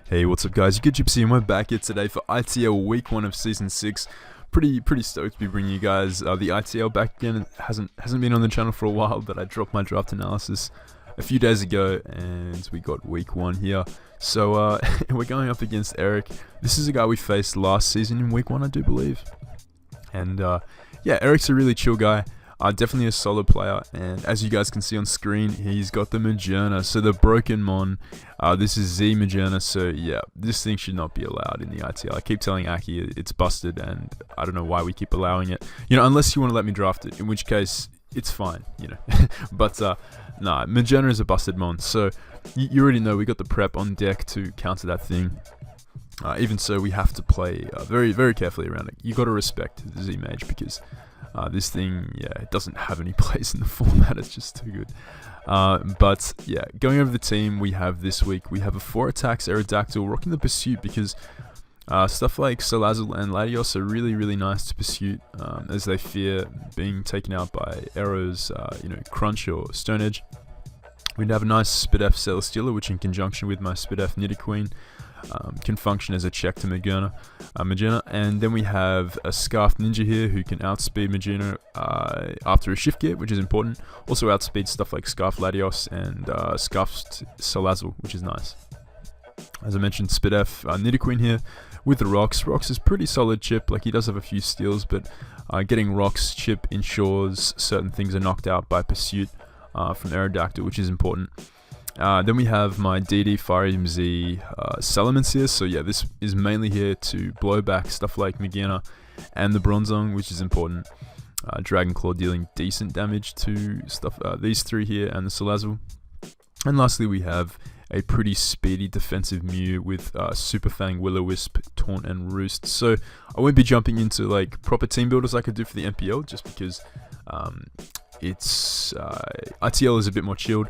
Hey, what's up guys, Good Gypsy and we're back here today for ITL week 1 of season 6. Pretty stoked to be bringing you guys the ITL back again. It hasn't been on the channel for a while, but I dropped my draft analysis a few days ago and we got week 1 here. So we're going up against Eric. This is a guy we faced last season in week 1, I do believe. And yeah, Eric's a really chill guy. Definitely a solid player, and as you guys can see on screen, he's got the Magearna, so the broken mon. This is Z Magearna, so yeah, this thing should not be allowed in the ITL. I keep telling Aki it's busted, and I don't know why we keep allowing it. You know, unless you want to let me draft it, in which case it's fine, you know. But nah, Magearna is a busted mon, so you already know we got the prep on deck to counter that thing. Even so, we have to play very carefully around it. You got to respect the Z Mage because this thing, yeah, it doesn't have any place in the format. It's just too good. But yeah, going over the team we have this week, we have a 4 attacks Aerodactyl rocking the Pursuit because stuff like Salazzle and Latios are really nice to Pursuit as they fear being taken out by arrows, you know, Crunch or Stone Edge. We'd have a nice Spidef Celesteela, which in conjunction with my Spidef Nidoqueen can function as a check to Magearna, and then we have a Scarfed Ninja here who can outspeed Magearna after a shift gear, which is important. Also outspeed stuff like Scarfed Latios and Scarfed Salazzle, which is nice. As I mentioned, Spidef Nidoqueen here with the Rocks. Rocks is pretty solid chip, like he does have a few steals, but getting Rocks chip ensures certain things are knocked out by Pursuit from Aerodactyl, which is important. Then we have my DD Farium Z Salamence here, so yeah, this is mainly here to blow back stuff like Magearna and the Bronzong, which is important. Dragon Claw dealing decent damage to stuff these 3 here and the Salazzle. And lastly we have a pretty speedy defensive Mew with Super Fang, Will-O-Wisp, Taunt and Roost. So I won't be jumping into like proper team builders like I do for the MPL, just because it's ITL is a bit more chilled.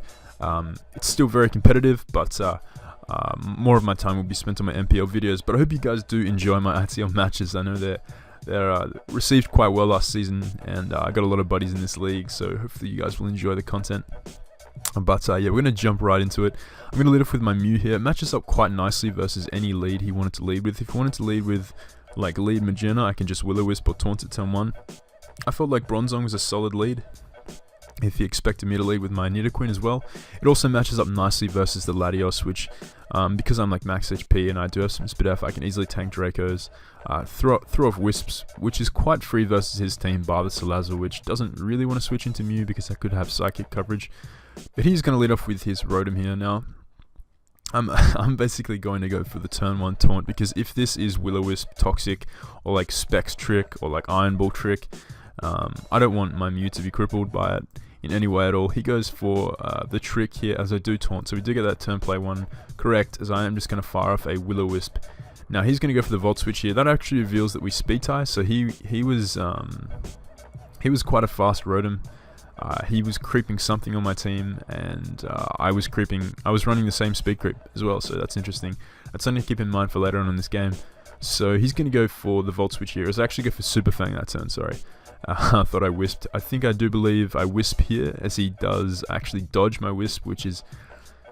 It's still very competitive, but more of my time will be spent on my MPL videos. But I hope you guys do enjoy my ITL matches. I know they're received quite well last season, and I got a lot of buddies in this league, so hopefully you guys will enjoy the content. But yeah, we're going to jump right into it. I'm going to lead off with my Mew here. It matches up quite nicely versus any lead he wanted to lead with. If he wanted to lead with like lead Magearna, I can just Will-O-Wisp or Taunt at turn 1. I felt like Bronzong was a solid lead if he expected me to lead with my Nidoqueen as well. It also matches up nicely versus the Latios, which, because I'm like max HP and I do have some Spidef, I can easily tank Dracos, throw off Wisps, which is quite free versus his team, bar the Salazzle, which doesn't really want to switch into Mew because I could have Psychic coverage. But he's going to lead off with his Rotom here now. I'm basically going to go for the turn 1 Taunt, because if this is Will-O-Wisp Toxic, or like Specs Trick, or like Iron Ball Trick, I don't want my Mew to be crippled by it in any way at all. He goes for the Trick here as I do Taunt, so we do get that turn play 1 correct, as I am just going to fire off a Will-O-Wisp. Now he's going to go for the Volt Switch here. That actually reveals that we speed tie, so he was quite a fast Rotom. He was creeping something on my team, and I was running the same speed creep as well, so that's interesting. That's something to keep in mind for later on in this game. So he's going to go for the Volt Switch here. I was actually go for Super Fang that turn, sorry. I thought I Wisped. I do believe I Wisp here, as he does actually dodge my Wisp, which is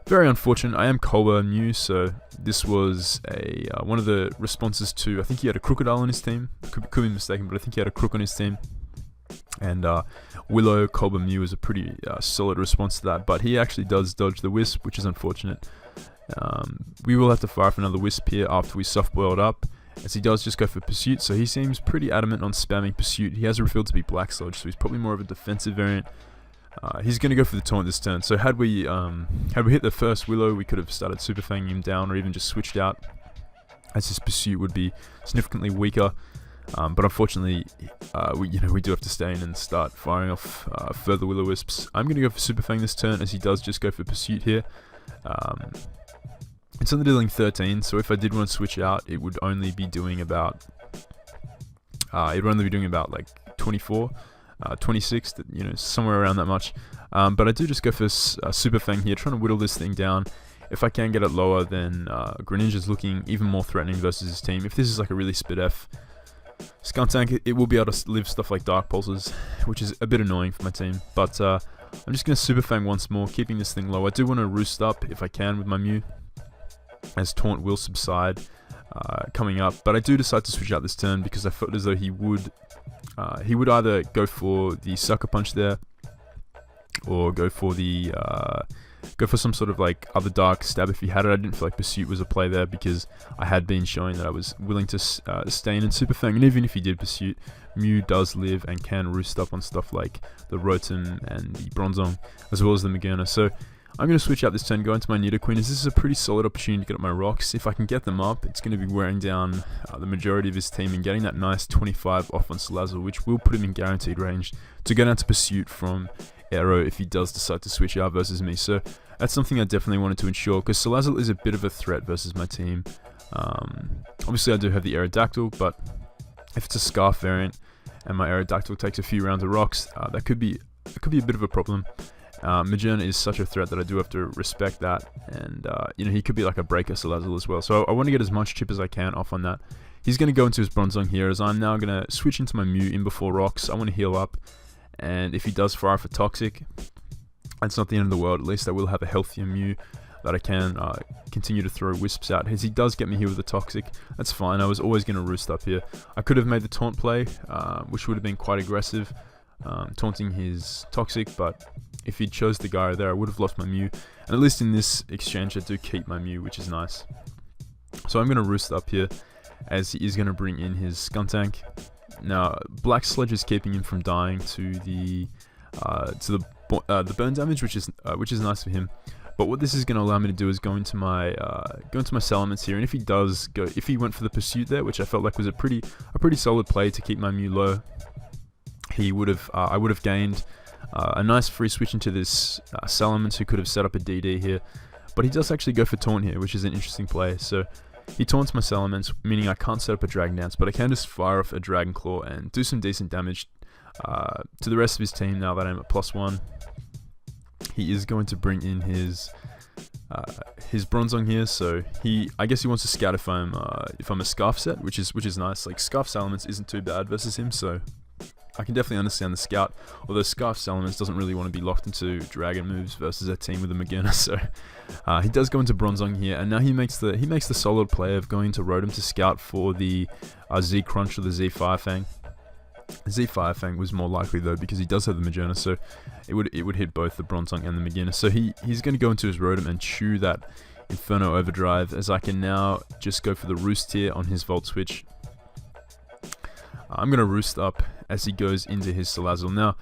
very unfortunate. I am Colbur Mew, so this was a one of the responses to, I think he had a Crocodile on his team. Could be mistaken, but I think he had a Crook on his team. And Willow, Colbur Mew is a pretty solid response to that, but he actually does dodge the Wisp, which is unfortunate. We will have to fire off another Wisp here after we soft boiled up, as he does just go for Pursuit, so he seems pretty adamant on spamming Pursuit. He has revealed to be Black Sludge, so he's probably more of a defensive variant. He's going to go for the Taunt this turn, so had we hit the first Willow, we could have started Super Fanging him down, or even just switched out, as his Pursuit would be significantly weaker. But unfortunately, we do have to stay in and start firing off further Will-O-Wisps. I'm going to go for Super Fang this turn, as he does just go for Pursuit here. It's only dealing 13, so if I did want to switch out, it would only be doing about like 24, 26, you know, somewhere around that much. But I do just go for Super Fang here, trying to whittle this thing down. If I can get it lower, then Greninja's looking even more threatening versus his team. If this is like a really Spidef Skuntank, it will be able to live stuff like Dark Pulses, which is a bit annoying for my team. But I'm just going to Super Fang once more, keeping this thing low. I do want to Roost up if I can with my Mew. as taunt will subside coming up. But I do decide to switch out this turn because I felt as though he would either go for the sucker punch there, or go for the some sort of like other dark stab if he had it. I didn't feel like Pursuit was a play there because I had been showing that I was willing to stay in Super Fang, and even if he did Pursuit, Mew does live and can roost up on stuff like the Rotom and the Bronzong, as well as the Magearna. So I'm going to switch out this turn, go into my Nidoqueen, as this is a pretty solid opportunity to get up my rocks. If I can get them up, it's going to be wearing down the majority of his team and getting that nice 25 off on Salazzle, which will put him in guaranteed range to go down to Pursuit from Aero if he does decide to switch out versus me. So that's something I definitely wanted to ensure, because Salazzle is a bit of a threat versus my team. Obviously I do have the Aerodactyl, but if it's a Scarf variant and my Aerodactyl takes a few rounds of rocks, that could be a bit of a problem. Magearna is such a threat that I do have to respect that, and he could be like a breaker Salazzle as well. So I want to get as much chip as I can off on that. He's going to go into his Bronzong here, as I'm now going to switch into my Mew in before rocks. I want to heal up, and if he does fire for Toxic, that's not the end of the world. At least I will have a healthier Mew that I can continue to throw Wisps out. As he does get me here with a Toxic, that's fine. I was always going to roost up here. I could have made the taunt play, which would have been quite aggressive, taunting his Toxic, but if he chose the Gyro there, I would have lost my Mew. And at least in this exchange, I do keep my Mew, which is nice. So I'm going to roost up here, as he is going to bring in his Skuntank. Now, Black Sledge is keeping him from dying to the burn damage, which is nice for him. But what this is going to allow me to do is go into my Salamence here, and if he went for the Pursuit there, which I felt like was a pretty solid play to keep my Mew low, I would have gained a nice free switch into this Salamence, who could have set up a DD here. But he does actually go for Taunt here, which is an interesting play. So he taunts my Salamence, meaning I can't set up a Dragon Dance, but I can just fire off a Dragon Claw and do some decent damage to the rest of his team now that I'm at +1. He is going to bring in his Bronzong here, so I guess he wants to scout if I'm a Scarf set, which is nice. Like, Scarf Salamence isn't too bad versus him, so I can definitely understand the scout. Although Scarf Salamence doesn't really want to be locked into Dragon moves versus a team with a Magearna, so he does go into Bronzong here, and now he makes the solid play of going to Rotom to scout for the Z Crunch or the Z Firefang. Z Firefang was more likely though, because he does have the Magearna, so it would hit both the Bronzong and the Magearna. So he's going to go into his Rotom and chew that Inferno Overdrive, as I can now just go for the Roost here on his Volt Switch. I'm going to Roost up as he goes into his Salazzle. Now,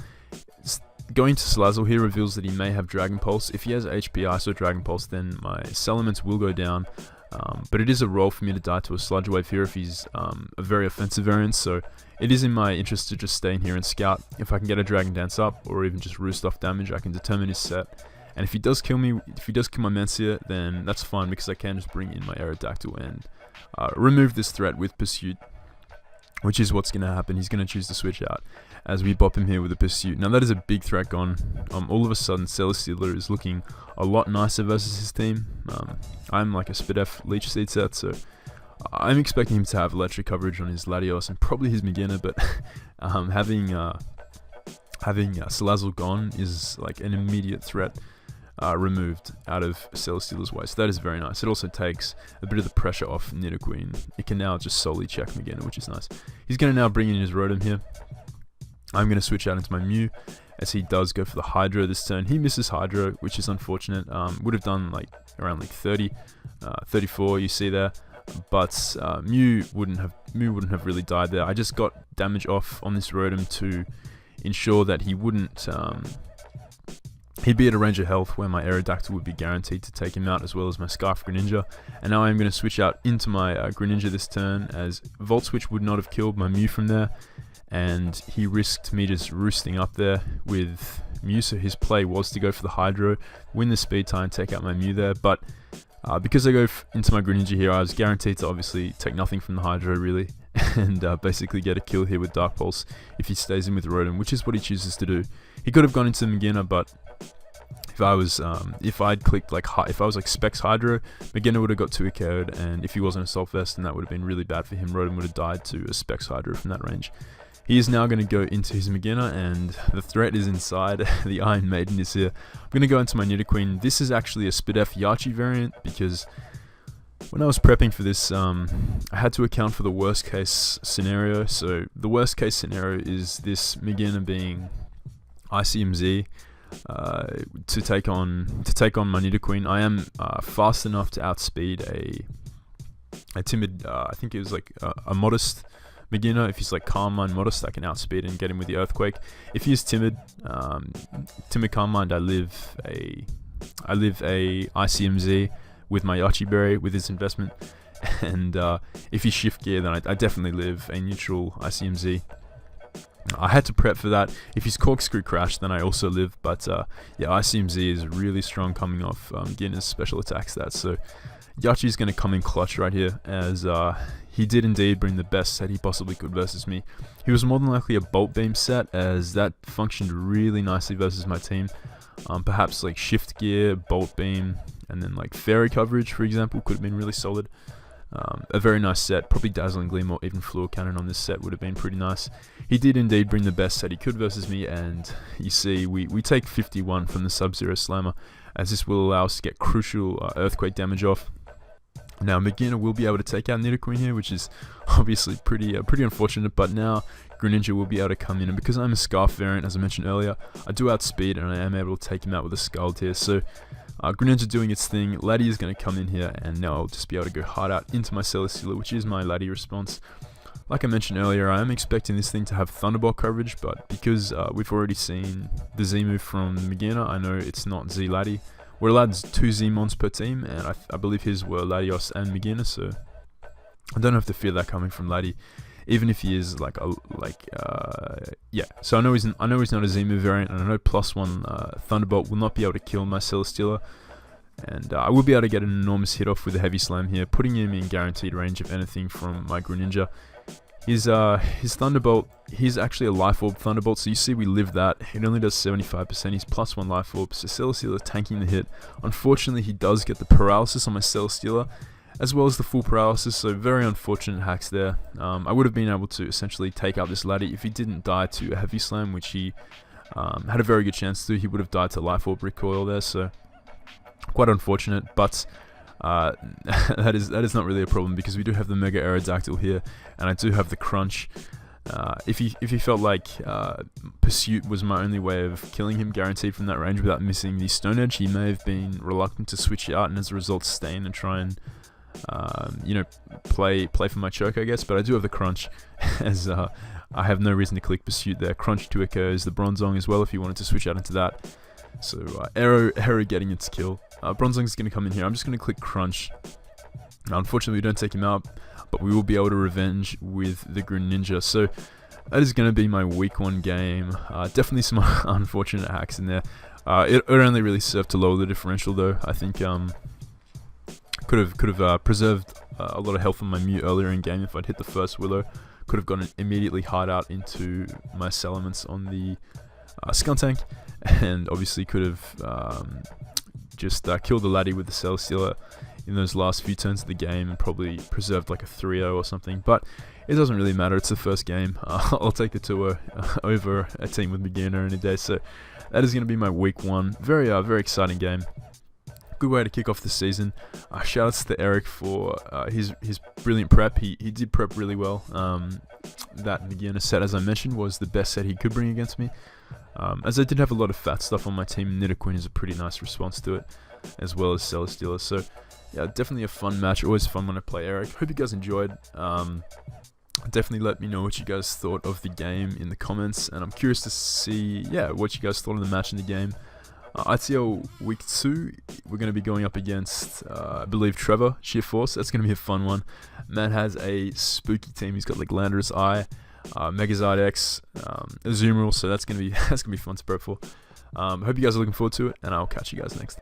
going to Salazzle here reveals that he may have Dragon Pulse. If he has HP Ice or Dragon Pulse, then my Salamence will go down. But it is a roll for me to die to a Sludge Wave here if he's a very offensive variant, so it is in my interest to just stay in here and scout. If I can get a Dragon Dance up, or even just roost off damage, I can determine his set. And if he does kill me, if he does kill my Mencia, then that's fine, because I can just bring in my Aerodactyl and remove this threat with Pursuit, which is what's going to happen. He's going to choose to switch out as we bop him here with a Pursuit. Now that is a big threat gone. All of a sudden, Celesteela is looking a lot nicer versus his team. I'm like a Spidef Leech Seed set, so I'm expecting him to have electric coverage on his Latios and probably his Magearna, but having Salazzle gone is like an immediate threat removed out of Celesteela's way, so that is very nice. It also takes a bit of the pressure off Nidoqueen. It can now just solely check Magearna, which is nice. He's going to now bring in his Rotom here. I'm going to switch out into my Mew, as he does go for the Hydro this turn. He misses Hydro, which is unfortunate. Would have done like around like 30, 34, you see there. But Mew wouldn't have really died there. I just got damage off on this Rotom to ensure that he wouldn't. He'd be at a range of health where my Aerodactyl would be guaranteed to take him out, as well as my Scarf Greninja. And now I'm going to switch out into my Greninja this turn, as Volt Switch would not have killed my Mew from there. And he risked me just roosting up there with Mew, so his play was to go for the Hydro, win the speed tie and take out my Mew there. But because I go into my Greninja here, I was guaranteed to obviously take nothing from the Hydro really, and basically get a kill here with Dark Pulse if he stays in with Rotom, which is what he chooses to do. He could have gone into Magearna, but if I'd clicked like if I was like Specs Hydro, Magearna would have got 2 KO'd, and if he wasn't a Assault Vest, then that would have been really bad for him. Rotom would have died to a Specs Hydro from that range. He is now going to go into his Magearna, and the threat is inside. The Iron Maiden is here. I'm going to go into my Nidoqueen. This is actually a Spidef Yachi variant, because When I was prepping for this, I had to account for the worst case scenario. So the worst case scenario is this Magearna being ICMZ to take on my Nido Queen. I am fast enough to outspeed a timid. I think it was like a modest Magearna. If he's like calm mind modest, I can outspeed and get him with the earthquake. If he's timid, calm mind, I live a ICMZ with my Yachi Berry with his investment, and if he's shift gear, then I definitely live a neutral ICMZ. I had to prep for that. If he's corkscrew crash, then I also live, but yeah, ICMZ is really strong coming off Magearna's special attack stats, so Yachi's going to come in clutch right here, as he did indeed bring the best set he possibly could versus me. He was more than likely a bolt beam set, as that functioned really nicely versus my team. Perhaps like shift gear, bolt beam, and then like fairy coverage, for example, could have been really solid. A very nice set. Probably Dazzling Gleam or even Fluid Cannon on this set would have been pretty nice. He did indeed bring the best set he could versus me, and you see we take 51 from the Sub-Zero Slammer, as this will allow us to get crucial earthquake damage off. Now Magearna will be able to take out Nido Queen here, which is obviously pretty unfortunate, but now Greninja will be able to come in, and because I'm a Scarf variant, as I mentioned earlier, I do outspeed and I am able to take him out with a Scald here. So Greninja doing its thing, Laddie is going to come in here, and now I'll just be able to go hard out into my Celesteela, which is my Laddie response. Like I mentioned earlier, I am expecting this thing to have Thunderbolt coverage, but because we've already seen the Z move from Magearna, I know it's not Z Laddie. We're allowed 2 Z mons per team, and I believe his were Latios and Magearna, so I don't have to fear that coming from Laddie, even if he is yeah. So I know he's not a Z move variant, and I know +1 Thunderbolt will not be able to kill my Celesteela, and I will be able to get an enormous hit off with a Heavy Slam here, putting him in guaranteed range of anything from my Greninja. His Thunderbolt, he's actually a Life Orb Thunderbolt, so you see we live that. It only does 75%, he's +1 Life Orb, so Celesteela tanking the hit. Unfortunately, he does get the paralysis on my Celesteela, as well as the full paralysis, so very unfortunate hacks there. I would have been able to essentially take out this Laddie if he didn't die to a Heavy Slam, which he had a very good chance to. He would have died to Life Orb Recoil there, so quite unfortunate, but that is not really a problem, because we do have the Mega Aerodactyl here, and I do have the Crunch. If he felt like Pursuit was my only way of killing him guaranteed from that range without missing the Stone Edge, he may have been reluctant to switch out, and as a result stay in and try and play for my choke, I guess. But I do have the Crunch, as I have no reason to click Pursuit there. Crunch to echoes the Bronzong as well if you wanted to switch out into that. So Arrow getting its kill. Bronzong is going to come in here. I'm just going to click Crunch. Now, unfortunately, we don't take him out, but we will be able to revenge with the Greninja. So that is going to be my week 1 game. Definitely some unfortunate hacks in there. It only really served to lower the differential, though. I think could have preserved a lot of health on my Mew earlier in game if I'd hit the first Willow. Could have gotten immediately hard out into my Salamence on the Skuntank, and obviously could have just killed the Laddie with the Celesteela in those last few turns of the game, and probably preserved like a 3-0 or something. But it doesn't really matter, it's the first game. I'll take the 2-0 over a team with Magearna any day. So that is going to be my week 1. Very exciting game. Good way to kick off the season. Shoutouts to Eric for his brilliant prep. He did prep really well. That Magearna set, as I mentioned, was the best set he could bring against me. As I did have a lot of fat stuff on my team, Nidoqueen is a pretty nice response to it, as well as Celesteela. So yeah, definitely a fun match. Always fun when I play Eric. Hope you guys enjoyed. Definitely let me know what you guys thought of the game in the comments, and I'm curious to see what you guys thought of the match in the game. ITL week 2, we're going to be going up against I believe Trevor, Sheer Force. That's going to be a fun one. Man has a spooky team. He's got like Landorus Eye, Megazard X, Azumarill, so that's going to be fun to prep for. Hope you guys are looking forward to it, and I'll catch you guys next time.